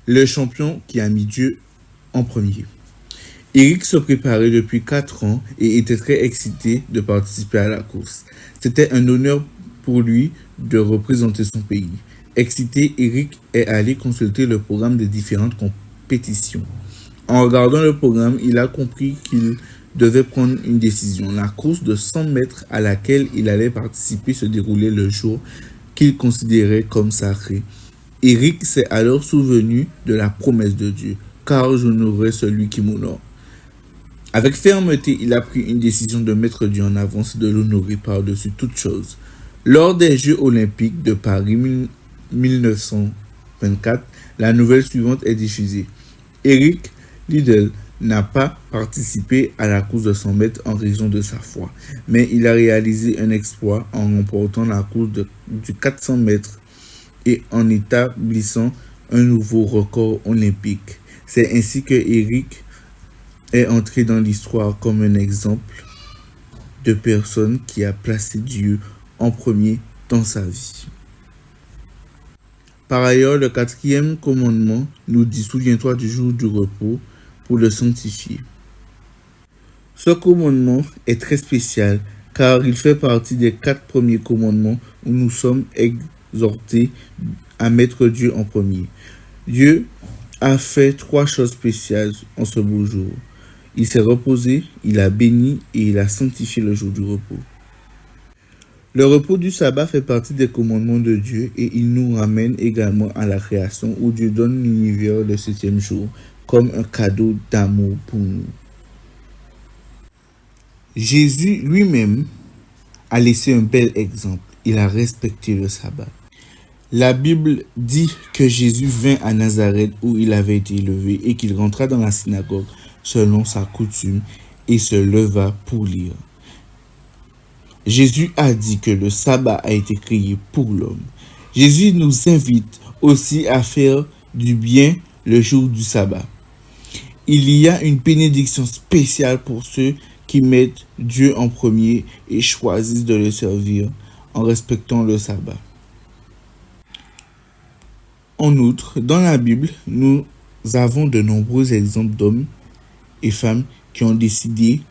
le champion qui a mis Dieu en premier. Eric se préparait depuis 4 ans et était très excité de participer à la course. C'était un honneur pour lui de représenter son pays. Excité, Eric est allé consulter le programme des différentes compétitions. En regardant le programme, il a compris qu'il devait prendre une décision. La course de 100 mètres à laquelle il allait participer se déroulait le jour qu'il considérait comme sacré. Eric s'est alors souvenu de la promesse de Dieu, car j'honorerai celui qui m'honore. Avec fermeté, il a pris une décision de mettre Dieu en avance et de l'honorer par-dessus toute chose. Lors des Jeux olympiques de Paris 1924, la nouvelle suivante est diffusée. Eric Liddell n'a pas participé à la course de 100 mètres en raison de sa foi, mais il a réalisé un exploit en remportant la course du 400 mètres et en établissant un nouveau record olympique. C'est ainsi que Eric est entré dans l'histoire comme un exemple de personne qui a placé Dieu en premier dans sa vie. Par ailleurs, le 4e commandement nous dit « Souviens-toi du jour du repos pour le sanctifier ». Ce commandement est très spécial car il fait partie des 4 premiers commandements où nous sommes exhortés à mettre Dieu en premier. Dieu a fait 3 choses spéciales en ce beau jour. Il s'est reposé, il a béni et il a sanctifié le jour du repos. Le repos du sabbat fait partie des commandements de Dieu et il nous ramène également à la création où Dieu donne l'univers le 7e jour comme un cadeau d'amour pour nous. Jésus lui-même a laissé un bel exemple. Il a respecté le sabbat. La Bible dit que Jésus vint à Nazareth où il avait été élevé et qu'il rentra dans la synagogue selon sa coutume et se leva pour lire. Jésus a dit que le sabbat a été créé pour l'homme. Jésus nous invite aussi à faire du bien le jour du sabbat. Il y a une bénédiction spéciale pour ceux qui mettent Dieu en premier et choisissent de le servir en respectant le sabbat. En outre, dans la Bible, nous avons de nombreux exemples d'hommes et femmes qui ont décidé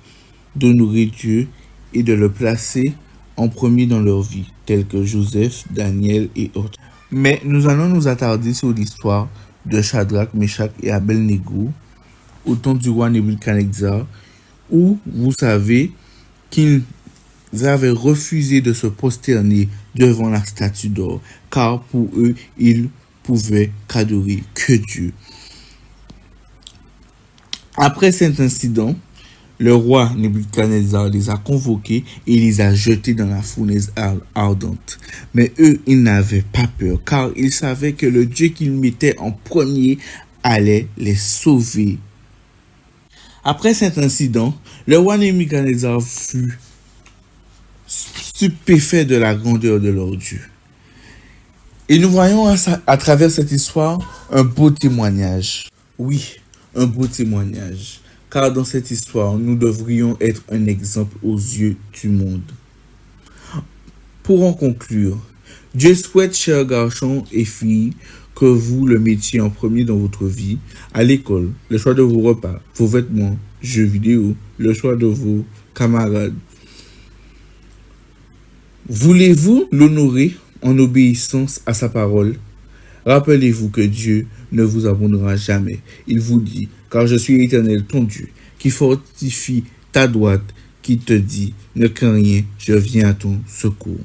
d'honorer Dieu et de le placer en premier dans leur vie, tels que Joseph, Daniel et autres. Mais nous allons nous attarder sur l'histoire de Shadrach, Meshach et Abednego au temps du roi Nebuchadnezzar, où vous savez qu'ils avaient refusé de se prosterner devant la statue d'or, car pour eux, ils pouvaient qu'adorer que Dieu. Après cet incident, le roi Nebuchadnezzar les a convoqués et les a jetés dans la fournaise ardente. Mais eux, ils n'avaient pas peur, car ils savaient que le Dieu qu'ils mettaient en premier allait les sauver. Après cet incident, le roi Nebuchadnezzar fut stupéfait de la grandeur de leur Dieu. Et nous voyons à travers cette histoire un beau témoignage. Oui, un beau témoignage. Car dans cette histoire, nous devrions être un exemple aux yeux du monde. Pour en conclure, Dieu souhaite, chers garçons et filles, que vous le mettiez en premier dans votre vie, à l'école, le choix de vos repas, vos vêtements, jeux vidéo, le choix de vos camarades. Voulez-vous l'honorer en obéissance à sa parole? Rappelez-vous que Dieu ne vous abandonnera jamais. Il vous dit, car je suis l'Éternel, ton Dieu, qui fortifie ta droite, qui te dit, ne crains rien, je viens à ton secours.